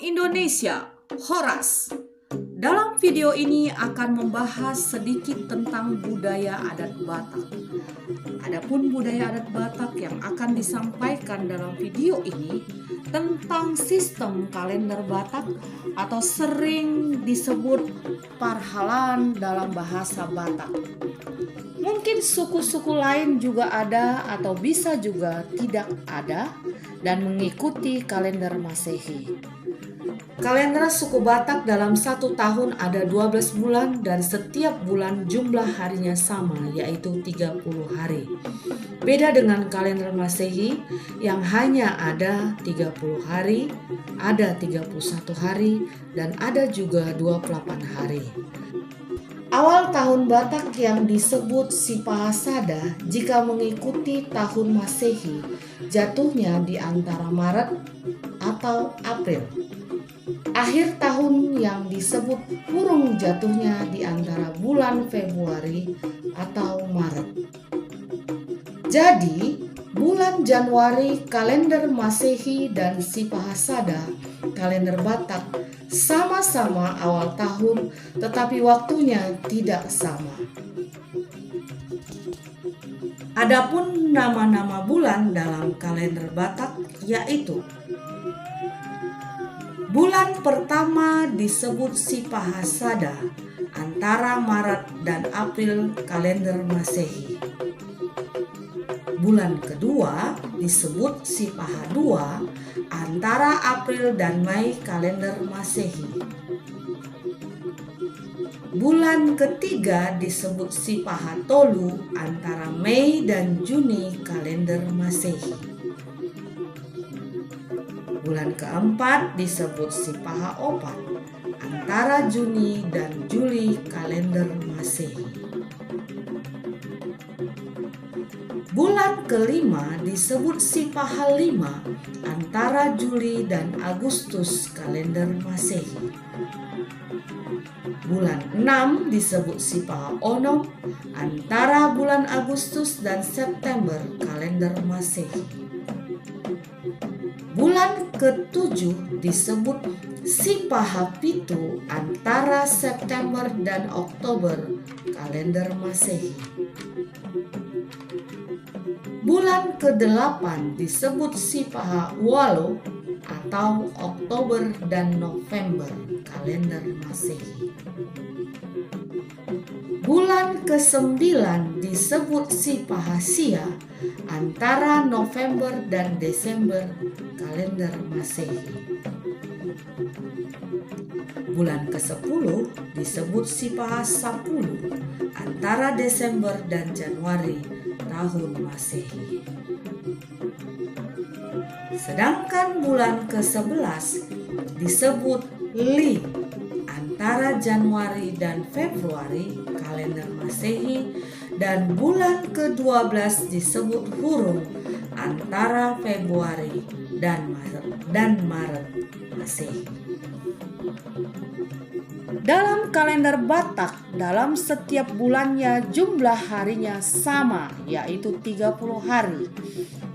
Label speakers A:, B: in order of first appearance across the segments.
A: Indonesia, Horas. Dalam video ini akan membahas sedikit tentang budaya adat Batak. Adapun budaya adat Batak yang akan disampaikan dalam video ini tentang sistem kalender Batak atau sering disebut parhalan dalam bahasa Batak. Mungkin suku-suku lain juga ada atau bisa juga tidak ada dan mengikuti kalender Masehi. Kalender suku Batak dalam satu tahun ada 12 bulan dan setiap bulan jumlah harinya sama, yaitu 30 hari. Beda dengan kalender Masehi yang hanya ada 30 hari, ada 31 hari, dan ada juga 28 hari. Awal tahun Batak yang disebut Sipahasada jika mengikuti tahun Masehi jatuhnya di antara Maret atau April. Akhir tahun yang disebut Hurung jatuhnya di antara bulan Februari atau Maret. Jadi, bulan Januari kalender Masehi dan Sipahasada kalender Batak sama-sama awal tahun, tetapi waktunya tidak sama. Adapun nama-nama bulan dalam kalender Batak yaitu: bulan pertama disebut Sipahasada antara Maret dan April kalender Masehi. Bulan kedua disebut Sipahadua antara April dan Mei kalender Masehi. Bulan ketiga disebut Sipahatolu antara Mei dan Juni kalender Masehi. Bulan keempat disebut Sipahaopat antara Juni dan Juli kalender Masehi. Bulan kelima disebut Sipahalima antara Juli dan Agustus kalender Masehi. Bulan 6 disebut Sipahaonom antara bulan Agustus dan September kalender Masehi. Bulan ke-7 disebut Sipahapitu antara September dan Oktober kalender Masehi. Bulan ke-8 disebut Sipahawalo atau Oktober dan November kalender Masehi. Bulan ke-9 disebut Sipahasia antara November dan Desember kalender Masehi. Bulan ke-10 disebut Sipahasapulu antara Desember dan Januari tahun Masehi. Sedangkan bulan ke-11 disebut Li antara Januari dan Februari kalender Masehi, dan bulan ke-12 disebut Hurung antara Februari dan Maret Masehi. Dalam kalender Batak, dalam setiap bulannya jumlah harinya sama, yaitu 30 hari.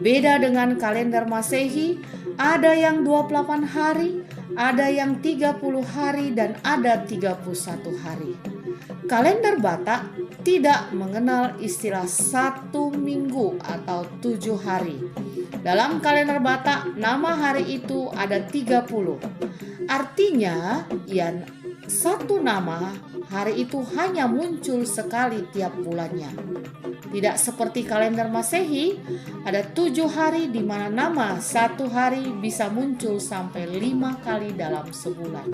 A: Beda dengan kalender Masehi, ada yang 28 hari, ada yang 30 hari, dan ada 31 hari. Kalender Batak tidak mengenal istilah 1 minggu atau 7 hari. Dalam kalender Batak, nama hari itu ada 30. Artinya, satu nama hari itu hanya muncul sekali tiap bulannya. Tidak seperti kalender Masehi, ada 7 hari di mana nama satu hari bisa muncul sampai 5 kali dalam sebulan.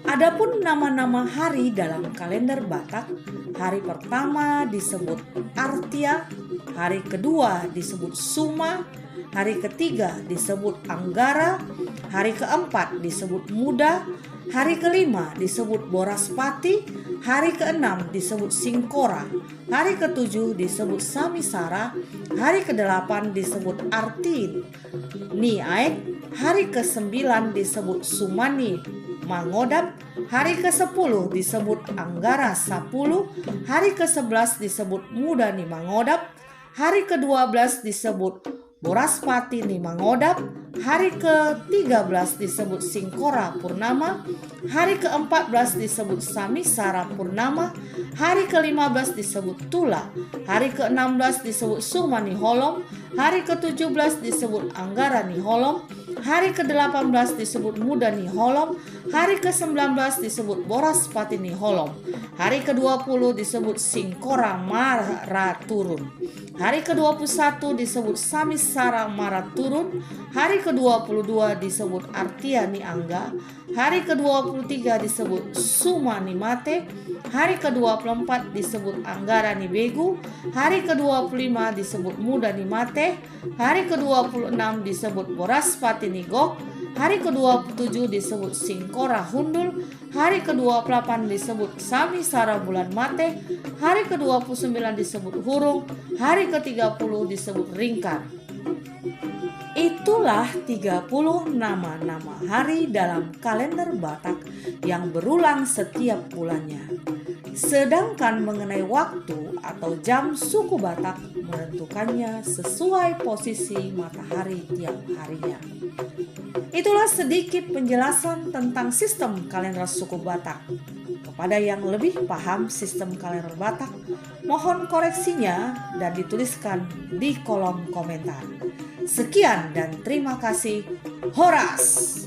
A: Adapun nama-nama hari dalam kalender Batak, hari pertama disebut Artia, hari kedua disebut Suma, hari ketiga disebut Anggara, hari keempat disebut Muda, hari kelima disebut Boraspati, hari keenam disebut Singkora, hari ketujuh disebut Samisara, hari kedelapan disebut Artin Niaek, hari ke-9 disebut Sumani Mangodap, hari ke-10 disebut Anggara Sapulu, hari ke-11 disebut Mudani Mangodap, hari ke-12 disebut Boraspati ni Mangodap. Hari ke-13 disebut Singkora Purnama. Hari ke-14 disebut Samisara Purnama. Hari ke-15 disebut Tula. Hari ke-16 disebut Sumani Holom. Hari ke-17 disebut Anggara ni Holom. Hari ke-18 disebut Muda ni Holom. Hari ke-19 disebut Boraspati ni Holom. Hari ke-20 disebut Singkora Mara Turun. Hari ke-21 disebut Samisara Mara Turun. Hari ke-22 disebut Artia ni Angga. Hari ke-23 disebut Suma ni Mate. Hari ke-24 disebut Anggara ni Begu. Hari ke-25 disebut Muda ni Mate. Hari ke-26 disebut Boraspati ni Gok. Hari ke-27 disebut Singkora Hundul. Hari ke-28 disebut Samisara Bulan Mate. Hari ke-29 disebut Hurung. Hari ke-30 disebut Ringkar. Itulah 30 nama-nama hari dalam kalender Batak yang berulang setiap bulannya. Sedangkan mengenai waktu atau jam, suku Batak menentukannya sesuai posisi matahari tiap harinya. Itulah sedikit penjelasan tentang sistem kalender suku Batak. Kepada yang lebih paham sistem kalender Batak, mohon koreksinya dan dituliskan di kolom komentar. Sekian dan terima kasih. Horas!